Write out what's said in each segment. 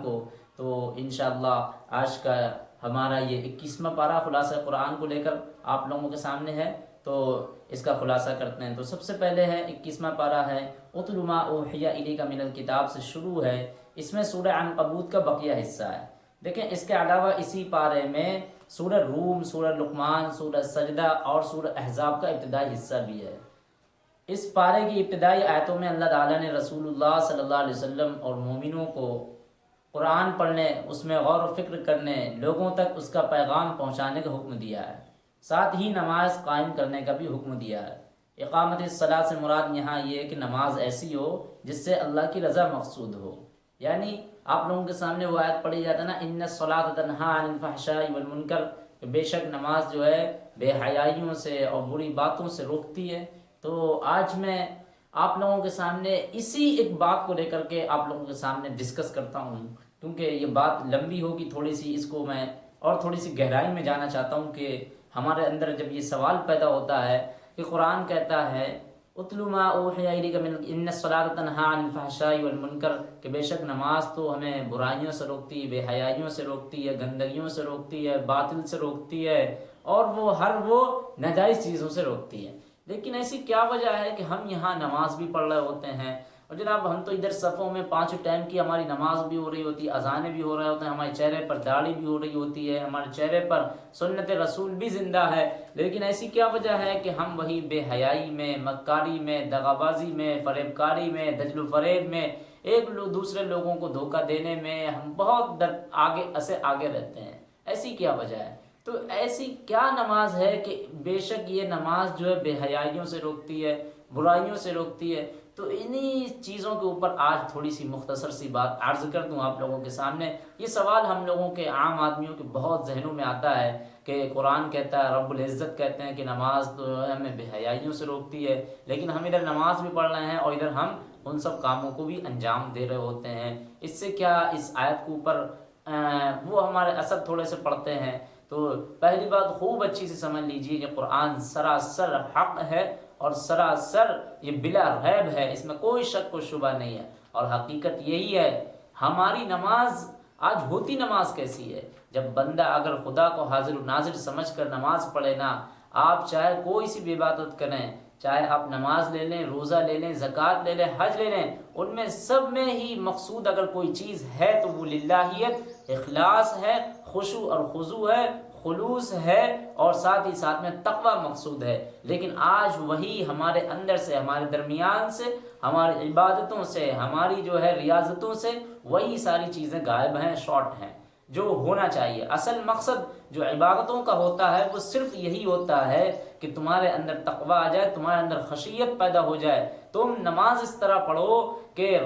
کو. تو انشاءاللہ آج کا ہمارا یہ 21واں پارہ خلاصہ قرآن کو لے کر آپ لوگوں کے سامنے ہے. تو اس کا خلاصہ کرتے ہیں. تو سب سے پہلے ہے 21واں پارہ ہے اتل ما اوحی الیک من الکتاب سے شروع ہے. اس میں سورہ عنکبوت کا بقیہ حصہ ہے. دیکھیں اس کے علاوہ اسی پارے میں سورہ روم، سورہ لقمان، سورہ سجدہ اور سورہ احزاب کا ابتدائی حصہ بھی ہے. اس پارے کی ابتدائی آیتوں میں اللہ تعالیٰ نے رسول اللہ صلی اللہ علیہ وسلم اور مومنوں کو قرآن پڑھنے، اس میں غور و فکر کرنے، لوگوں تک اس کا پیغام پہنچانے کا حکم دیا ہے. ساتھ ہی نماز قائم کرنے کا بھی حکم دیا ہے. اقامت الصلاۃ سے مراد یہاں یہ ہے کہ نماز ایسی ہو جس سے اللہ کی رضا مقصود ہو. یعنی آپ لوگوں کے سامنے وہ آیت پڑھی جاتا ہے نا، ان الصلاۃ تنہی عن الفحشاء والمنکر، کہ بے شک نماز جو ہے بے حیائیوں سے اور بری باتوں سے روکتی ہے. تو آج میں آپ لوگوں کے سامنے اسی ایک بات کو لے کر کے آپ لوگوں کے سامنے ڈسکس کرتا ہوں، کیونکہ یہ بات لمبی ہوگی تھوڑی سی. اس کو میں اور تھوڑی سی گہرائی میں جانا چاہتا ہوں کہ ہمارے اندر جب یہ سوال پیدا ہوتا ہے کہ قرآن کہتا ہے اتل ما اوحی الیک من ان الصلاۃ تنہی عن الفحشاء والمنکر، کہ بے شک نماز تو ہمیں برائیوں سے روکتی ہے، بے حیائیوں سے روکتی ہے، گندگیوں سے روکتی ہے، باطل سے روکتی ہے، اور وہ ناجائز چیزوں سے روکتی ہے. لیکن ایسی کیا وجہ ہے کہ ہم یہاں نماز بھی پڑھ رہے ہوتے ہیں، اور جناب ہم تو ادھر صفوں میں 5 ٹائم کی ہماری نماز بھی ہو رہی ہوتی ہے، اذانیں بھی ہو رہے ہوتے ہیں، ہمارے چہرے پر داڑھی بھی ہو رہی ہوتی ہے، ہمارے چہرے پر سنت رسول بھی زندہ ہے. لیکن ایسی کیا وجہ ہے کہ ہم وہی بے حیائی میں، مکاری میں، دغابازی میں، فریب کاری میں، دجل و فریب میں، ایک دوسرے لوگوں کو دھوکہ دینے میں ہم بہت آگے رہتے ہیں. ایسی کیا وجہ ہے؟ تو ایسی کیا نماز ہے کہ بے شک یہ نماز جو ہے بے حیائیوں سے روکتی ہے، برائیوں سے روکتی ہے. تو انہی چیزوں کے اوپر آج تھوڑی سی مختصر سی بات عرض کر دوں آپ لوگوں کے سامنے. یہ سوال ہم لوگوں کے عام آدمیوں کے بہت ذہنوں میں آتا ہے کہ قرآن کہتا ہے، رب العزت کہتے ہیں کہ نماز تو ہمیں بے حیائیوں سے روکتی ہے، لیکن ہم ادھر نماز بھی پڑھ رہے ہیں اور ادھر ہم ان سب کاموں کو بھی انجام دے رہے ہوتے ہیں. اس سے کیا اس آیت کے اوپر وہ ہمارے اثر تھوڑے سے پڑتے ہیں. تو پہلی بات خوب اچھی سے سمجھ لیجئے کہ قرآن سراسر حق ہے اور سراسر یہ بلا ریب ہے، اس میں کوئی شک و شبہ نہیں ہے. اور حقیقت یہی ہے، ہماری نماز آج ہوتی نماز کیسی ہے؟ جب بندہ اگر خدا کو حاضر و ناظر سمجھ کر نماز پڑھے نا، آپ چاہے کوئی سی بھی عبادت کریں، چاہے آپ نماز لے لیں، روزہ لے لیں، زکوٰۃ لے لیں، حج لے لیں، ان میں سب میں ہی مقصود اگر کوئی چیز ہے تو وہ للہیت، اخلاص ہے، خشوع اور خضوع ہے، خلوص ہے، اور ساتھ ہی ساتھ میں تقوی مقصود ہے. لیکن آج وہی ہمارے اندر سے، ہمارے درمیان سے، ہماری عبادتوں سے، ہماری جو ہے ریاضتوں سے وہی ساری چیزیں غائب ہیں، شارٹ ہیں. جو ہونا چاہیے اصل مقصد جو عبادتوں کا ہوتا ہے وہ صرف یہی ہوتا ہے کہ تمہارے اندر تقوی آ جائے، تمہارے اندر خشیت پیدا ہو جائے. تم نماز اس طرح پڑھو کہ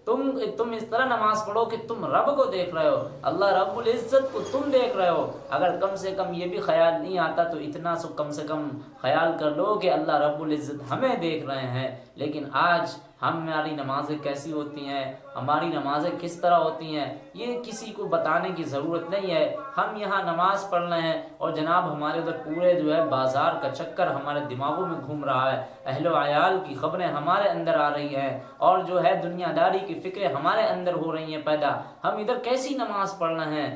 تم اس طرح نماز پڑھو کہ تم رب کو دیکھ رہے ہو، اللہ رب العزت کو تم دیکھ رہے ہو. اگر کم سے کم یہ بھی خیال نہیں آتا تو اتنا سو کم سے کم خیال کر لو کہ اللہ رب العزت ہمیں دیکھ رہے ہیں. لیکن آج ہماری نمازیں کیسی ہوتی ہیں، ہماری نمازیں کس طرح ہوتی ہیں، یہ کسی کو بتانے کی ضرورت نہیں ہے. ہم یہاں نماز پڑھ رہے ہیں اور جناب ہمارے ادھر پورے جو ہے بازار کا چکر ہمارے دماغوں میں گھوم رہا ہے، اہل و عیال کی خبریں ہمارے اندر آ رہی ہیں، اور جو ہے دنیا داری کی فکریں ہمارے اندر ہو رہی ہیں پیدا. ہم ادھر کیسی نماز پڑھ رہے ہیں؟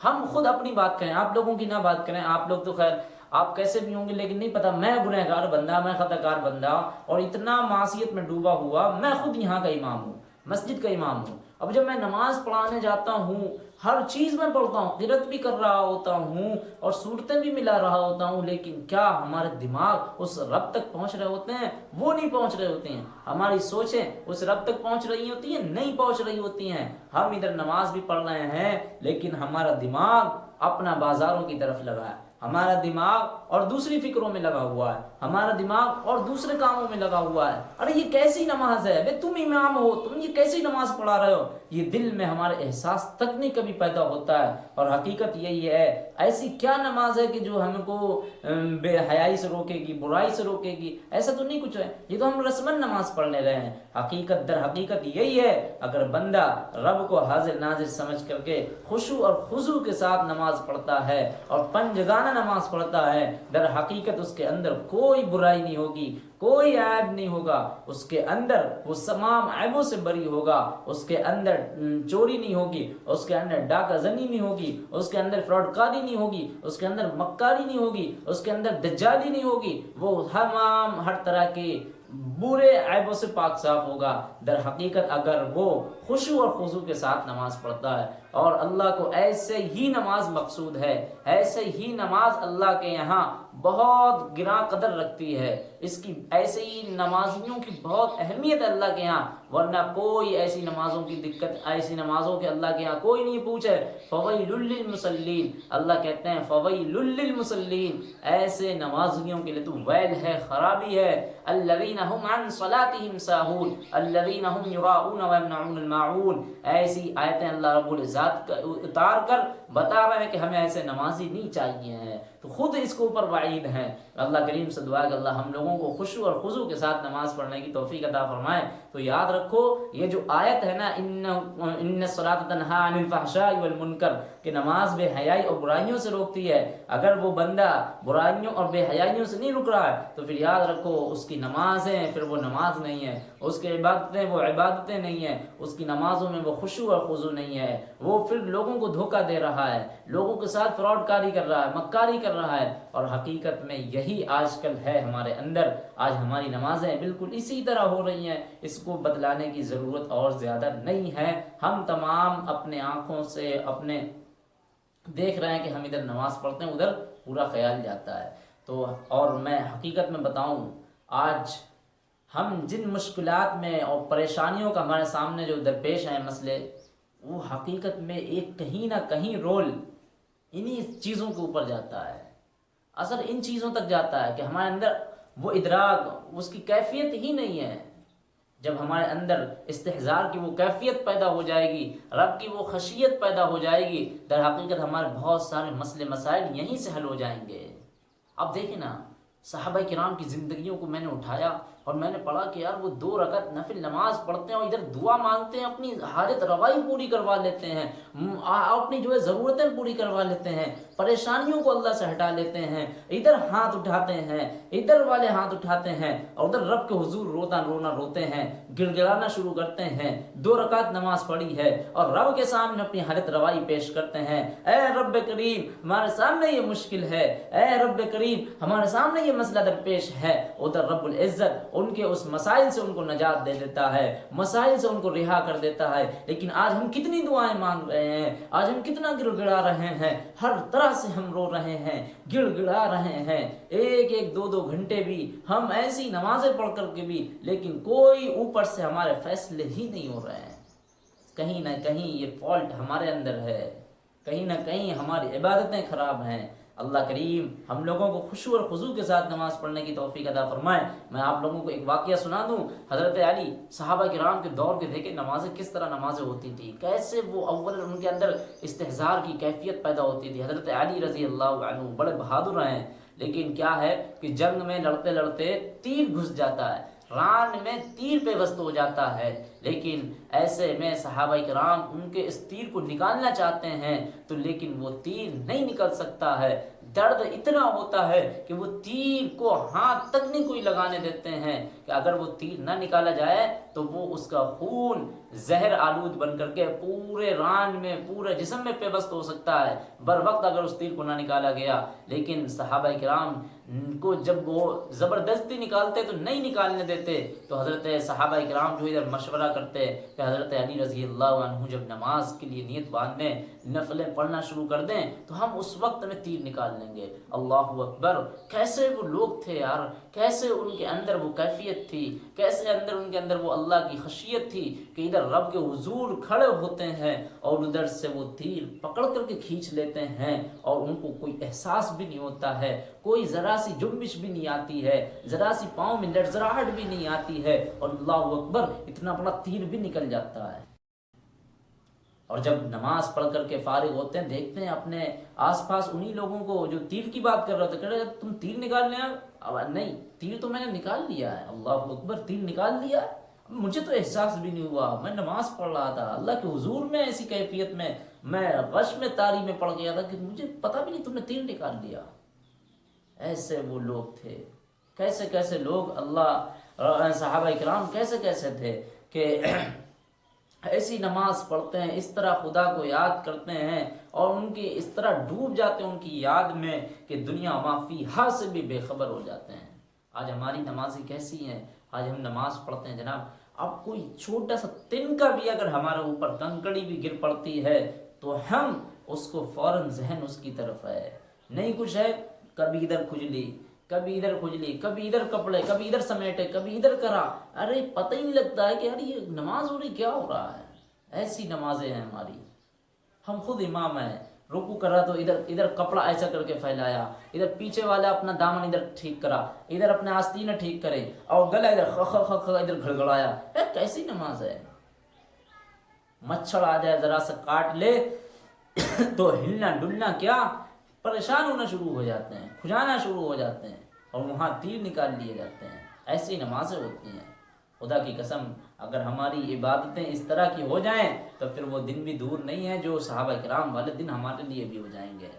ہم خود اپنی بات کریں، آپ لوگوں کی نہ بات کریں. آپ لوگ تو خیر آپ کیسے بھی ہوں گے، لیکن نہیں پتا میں گنہگار بندہ، میں خطا کار بندہ، اور اتنا معصیت میں ڈوبا ہوا. میں خود یہاں کا امام ہوں، مسجد کا امام ہوں. اب جب میں نماز پڑھانے جاتا ہوں، ہر چیز میں پڑھتا ہوں، قرات بھی کر رہا ہوتا ہوں اور صورتیں بھی ملا رہا ہوتا ہوں، لیکن کیا ہمارے دماغ اس رب تک پہنچ رہے ہوتے ہیں؟ وہ نہیں پہنچ رہے ہوتے ہیں. ہماری سوچیں اس رب تک پہنچ رہی ہوتی ہیں؟ نہیں پہنچ رہی ہوتی ہیں. ہم ادھر نماز بھی پڑھ رہے ہیں لیکن ہمارا دماغ اپنا بازاروں کی طرف لگا ہے، ہمارا دماغ اور دوسری فکروں میں لگا ہوا ہے، ہمارا دماغ اور دوسرے کاموں میں لگا ہوا ہے. ارے یہ کیسی نماز ہے بے؟ تم امام ہو، تم یہ کیسی نماز پڑھا رہے ہو؟ یہ دل میں ہمارے احساس تک نہیں کبھی پیدا ہوتا ہے. اور حقیقت یہی ہے، ایسی کیا نماز ہے کہ جو ہم کو بے حیائی سے روکے گی، برائی سے روکے گی؟ ایسا تو نہیں کچھ ہے. یہ تو ہم رسمن نماز پڑھنے رہے ہیں. حقیقت در حقیقت یہی ہے، اگر بندہ رب کو حاضر ناظر سمجھ کر کے خشوع اور خضوع کے ساتھ نماز پڑھتا ہے اور پنجگانہ نماز پڑھتا ہے، در حقیقت اس کے اندر کوئی برائی نہیں ہوگی، کوئی عیب نہیں ہوگا اس کے اندر، وہ تمام عیبوں سے بری ہوگا، اس کے اندر چوری نہیں ہوگی، اس کے اندر ڈاکہ زنی نہیں ہوگی، اس کے اندر فراڈ کاری نہیں ہوگی، اس کے اندر مکاری نہیں ہوگی، اس کے اندر دجالی نہیں ہوگی، وہ تمام ہر طرح کے برے عیبوں سے پاک صاف ہوگا۔ در حقیقت اگر وہ خشوع اور خضوع کے ساتھ نماز پڑھتا ہے، اور اللہ کو ایسے ہی نماز مقصود ہے، ایسے ہی نماز اللہ کے یہاں بہت گراں قدر رکھتی ہے، اس کی ایسے ہی نمازیوں کی بہت اہمیت ہے اللہ کے یہاں، ورنہ کوئی ایسی نمازوں کی دقت، ایسی نمازوں کے اللہ کے یہاں کوئی نہیں پوچھے۔ فویل للمصلین، اللہ کہتے ہیں فویل للمصلین، ایسے نمازیوں کے لیے تو ویل ہے، خرابی ہے، الذین هم عن صلاتهم ساہون الذین هم یراؤون ویمنعون الماعون۔ ایسی آیتیں اللہ رب العزت اتار کر بتا رہے ہیں کہ ہمیں ایسے نمازی نہیں چاہیے ہیں، تو خود اس کے اوپر وعید ہیں۔ اللہ کریم سے دعا ہے کہ اللہ ہم لوگوں کو خشوع اور خضوع کے ساتھ نماز پڑھنے کی توفیق عطا فرمائے۔ تو یاد رکھو یہ جو آیت ہے نا، ان الصلاۃ تنہی عن الفحشاء والمنکر، کہ نماز بے حیائی اور برائیوں سے روکتی ہے، اگر وہ بندہ برائیوں اور بے حیائیوں سے نہیں رک رہا ہے تو پھر یاد رکھو اس کی نمازیں پھر وہ نماز نہیں ہے، اس کی عبادتیں وہ عبادتیں نہیں ہیں، اس کی نمازوں میں وہ خشوع اور خضوع نہیں ہے، وہ پھر لوگوں کو دھوکہ دے رہا ہے، لوگوں کے ساتھ فراڈ کاری کر رہا ہے، مکاری کر رہا ہے۔ اور حقیقت میں یہی آج کل ہے ہمارے اندر، آج ہماری نمازیں بالکل اسی طرح ہو رہی ہیں، اس کو بتلانے کی ضرورت اور زیادہ نہیں ہے۔ ہم تمام اپنے آنکھوں سے اپنے دیکھ رہے ہیں کہ ہم ادھر نماز پڑھتے ہیں، ادھر پورا خیال جاتا ہے۔ تو اور میں حقیقت میں بتاؤں، آج ہم جن مشکلات میں اور پریشانیوں کا ہمارے سامنے جو درپیش ہیں مسئلے، وہ حقیقت میں ایک کہیں نہ کہیں رول انہی چیزوں کے اوپر جاتا ہے، اثر ان چیزوں تک جاتا ہے کہ ہمارے اندر وہ ادراک، اس کی کیفیت ہی نہیں ہے۔ جب ہمارے اندر استحضار کی وہ کیفیت پیدا ہو جائے گی، رب کی وہ خشیت پیدا ہو جائے گی، در حقیقت ہمارے بہت سارے مسئلے مسائل یہیں سے حل ہو جائیں گے۔ اب دیکھیں نا، صحابہ کرام کی زندگیوں کو میں نے اٹھایا اور میں نے پڑھا کہ یار وہ 2 رکعت نفل نماز پڑھتے ہیں اور ادھر دعا مانگتے ہیں، اپنی حاجت روائی پوری کروا لیتے ہیں، اپنی جو ہے ضرورتیں پوری کروا لیتے ہیں، پریشانیوں کو اللہ سے ہٹا لیتے ہیں، ادھر ہاتھ اٹھاتے ہیں، ادھر والے ہاتھ اٹھاتے ہیں اور ادھر رب کے حضور رونا روتے ہیں، گڑ گڑانا شروع کرتے ہیں، 2 رکعت نماز پڑھی ہے اور رب کے سامنے اپنی حالت روائی پیش کرتے ہیں، اے رب کریم ہمارے سامنے یہ مشکل ہے، اے رب کریم ہمارے سامنے یہ مسئلہ درپیش ہے۔ ادھر رب العزت ان کے اس مسائل سے ان کو نجات دے دیتا ہے، مسائل سے ان کو رہا کر دیتا ہے۔ لیکن آج ہم کتنی دعائیں مانگ رہے ہیں، آج ہم کتنا گڑ گڑا رہے ہیں، ہر طرح سے ہم رو رہے ہیں، گڑ گڑا رہے ہیں، 1-2 گھنٹے بھی ہم ایسی نمازیں پڑھ کر کے بھی، لیکن کوئی اوپر سے ہمارے فیصلے ہی نہیں ہو رہے ہیں۔ کہیں نہ کہیں یہ فالٹ ہمارے اندر ہے، کہیں نہ کہیں ہماری عبادتیں خراب ہیں۔ اللہ کریم ہم لوگوں کو خشوع اور خضوع کے ساتھ نماز پڑھنے کی توفیق عطا فرمائے۔ میں آپ لوگوں کو ایک واقعہ سنا دوں، حضرت علی صحابہ کرام کے دور کے دیکھیں نمازیں کس طرح نمازیں ہوتی تھیں، کیسے وہ اول ان کے اندر استحضار کی کیفیت پیدا ہوتی تھی۔ حضرت علی رضی اللہ عنہ بڑے بہادر ہیں، لیکن کیا ہے کہ جنگ میں لڑتے لڑتے تیر گھس جاتا ہے، ران میں تیر پیوست ہو جاتا ہے، لیکن ایسے میں صحابہ کرام ان کے اس تیر کو نکالنا چاہتے ہیں تو لیکن وہ تیر نہیں نکل سکتا ہے، درد اتنا ہوتا ہے کہ وہ تیر کو ہاتھ تک نہیں کوئی لگانے دیتے ہیں کہ اگر وہ تیر نہ نکالا جائے تو وہ اس کا خون زہر آلود بن کر کے پورے ران میں پورے جسم میں پیوست ہو سکتا ہے بر وقت اگر اس تیر کو نہ نکالا گیا۔ لیکن صحابہ کرام کو جب وہ زبردستی نکالتے تو نہیں نکالنے دیتے، تو حضرت صحابہ کرام جو ادھر مشورہ کرتے کہ حضرت علی رضی اللہ عنہ جب نماز کے لیے نیت باندھ دیں، نفلیں پڑھنا شروع کر دیں تو ہم اس وقت میں تیر نکال لیں گے۔ اللہ اکبر، کیسے وہ لوگ تھے یار، کیسے ان کے اندر وہ کیفیت تھی، کیسے ان کے اندر وہ اللہ کی خشیت تھی کہ ادھر رب کے حضور کھڑے ہوتے ہیں اور ادھر سے وہ تیر پکڑ کر کے کھینچ لیتے ہیں اور ان کو کوئی احساس بھی نہیں ہوتا ہے، کوئی ذرا سی جنبش بھی نہیں آتی ہے، ذرا سی پاؤں میں لرزراہٹ بھی نہیں آتی ہے، اور اللہ اکبر اتنا بڑا تیر بھی نکل جاتا ہے۔ اور جب نماز پڑھ کر کے فارغ ہوتے ہیں دیکھتے ہیں اپنے آس پاس انہی لوگوں کو جو تیر کی بات کر رہے تھے، کہہ رہے تم تیر نکال لیا؟ نہیں، تیر تو میں نے نکال لیا ہے، اللہ اکبر، تیر نکال لیا، مجھے تو احساس بھی نہیں ہوا، میں نماز پڑھ رہا تھا اللہ کے حضور میں، ایسی کیفیت میں غش میں تاری میں پڑ گیا تھا کہ مجھے پتہ بھی نہیں تم نے تیر نکال لیا۔ ایسے وہ لوگ تھے، کیسے کیسے لوگ اللہ صحابہ کرام کیسے کیسے تھے کہ ایسی نماز پڑھتے ہیں، اس طرح خدا کو یاد کرتے ہیں اور ان کی اس طرح ڈوب جاتے ہیں ان کی یاد میں کہ دنیا ما فیہا سے بھی بے خبر ہو جاتے ہیں۔ آج ہماری نمازیں کیسی ہیں؟ آج ہم نماز پڑھتے ہیں جناب، اب کوئی چھوٹا سا تنکا بھی اگر ہمارے اوپر کنکڑی بھی گر پڑتی ہے تو ہم اس کو فوراً ذہن اس کی طرف ہے، نہیں کچھ ہے، کبھی ادھر کھجلی، کبھی ادھر کھجلی، کبھی ادھر کپڑے، کبھی ادھر سمیٹے، کبھی ادھر کرا، ارے پتہ ہی نہیں لگتا ہے کہ یار یہ نماز ہو رہی کیا ہو رہا ہے۔ ایسی نمازیں ہیں ہماری، ہم خود امام ہیں، رکوع کر رہا تو ادھر کپڑا ایسا کر کے پھیلایا، ادھر پیچھے والا اپنا دامن ادھر ٹھیک کرا، ادھر اپنے آستین ٹھیک کرے اور گلا ادھر خ خ خ ادھر گھڑگڑایا۔ کیسی نماز ہے؟ مچھر آ جائے ذرا سا کاٹ لے تو ہلنا ڈلنا کیا، پریشان ہونا شروع ہو جاتے ہیں، کھجانا شروع ہو جاتے ہیں اور وہاں تیر نکال لیے جاتے ہیں۔ ایسی نمازیں ہوتی ہیں۔ خدا کی قسم اگر ہماری عبادتیں اس طرح کی ہو جائیں تو پھر وہ دن بھی دور نہیں ہے جو صحابہ کرام والے دن ہمارے لیے بھی ہو جائیں گے۔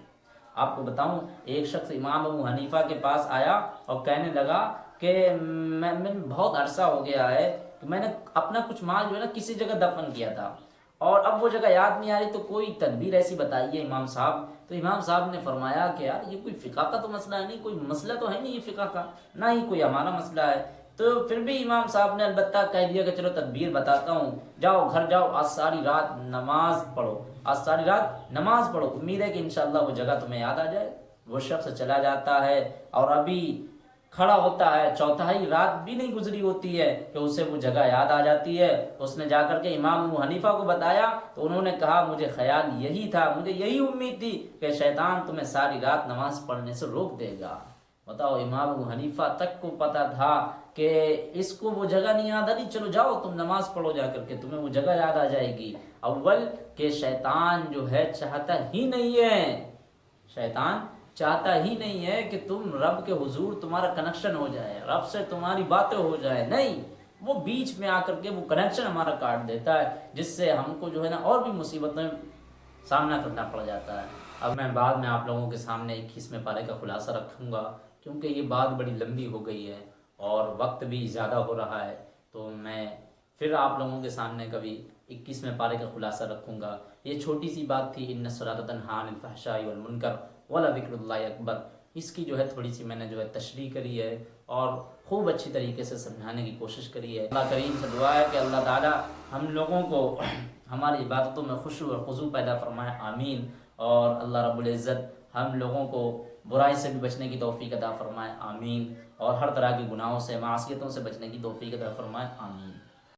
آپ کو بتاؤں، ایک شخص امام ابو حنیفہ کے پاس آیا اور کہنے لگا کہ میں بہت عرصہ ہو گیا ہے کہ میں نے اپنا کچھ مال جو ہے نا کسی جگہ دفن کیا تھا اور اب وہ جگہ یاد نہیں آ رہی، تو کوئی تدبیر ایسی بتائیے امام صاحب۔ تو امام صاحب نے فرمایا کہ یار یہ کوئی فقہ کا تو مسئلہ ہے نہیں، کوئی مسئلہ تو ہے نہیں یہ فقہ کا، نہ ہی کوئی ہمارا مسئلہ ہے۔ تو پھر بھی امام صاحب نے البتہ کہہ دیا کہ چلو تدبیر بتاتا ہوں، جاؤ گھر جاؤ، آج ساری رات نماز پڑھو، آج ساری رات نماز پڑھو، امید ہے کہ انشاءاللہ وہ جگہ تمہیں یاد آ جائے۔ وہ شخص چلا جاتا ہے اور ابھی کھڑا ہوتا ہے، چوتھائی رات بھی نہیں گزری ہوتی ہے کہ اسے وہ جگہ یاد آ جاتی ہے۔ اس نے جا کر کے امام ابو حنیفہ کو بتایا تو انہوں نے کہا مجھے خیال یہی تھا، مجھے یہی امید تھی کہ شیطان تمہیں ساری رات نماز پڑھنے سے روک دے گا۔ بتاؤ، امام ابو حنیفہ تک کو پتا تھا کہ اس کو وہ جگہ نہیں یاد آ رہی، چلو جاؤ تم نماز پڑھو جا کر کے، تمہیں وہ جگہ یاد آ جائے گی۔ اول کہ شیطان جو ہے چاہتا ہی نہیں ہے، شیطان چاہتا ہی نہیں ہے کہ تم رب کے حضور تمہارا کنیکشن ہو جائے، رب سے تمہاری باتیں ہو جائے، نہیں، وہ بیچ میں آ کر کے وہ کنیکشن ہمارا کاٹ دیتا ہے، جس سے ہم کو جو ہے نا اور بھی مصیبتیں سامنا کرنا پڑ جاتا ہے۔ اب میں بعد میں آپ لوگوں کے سامنے 21ویں پارے کا خلاصہ رکھوں گا، کیونکہ یہ بات بڑی لمبی ہو گئی ہے اور وقت بھی زیادہ ہو رہا ہے، تو میں پھر آپ لوگوں کے سامنے کبھی 21ویں پارے کا خلاصہ رکھوں گا۔ یہ چھوٹی سی بات تھی، ان الصلاۃ تنہی عن الفحشاء والمنکر ولذکر اللہ اکبر، اس کی جو ہے تھوڑی سی میں نے جو ہے تشریح کری ہے اور خوب اچھی طریقے سے سمجھانے کی کوشش کری ہے۔ اللہ کریم سے دعا ہے کہ اللہ تعالی ہم لوگوں کو ہماری عبادتوں میں خشوع اور خضوع پیدا فرمائے، آمین۔ اور اللہ رب العزت ہم لوگوں کو برائی سے بھی بچنے کی توفیق عطا فرمائے، آمین۔ اور ہر طرح کے گناہوں سے، معصیتوں سے بچنے کی توفیق عطا فرمائے، آمین۔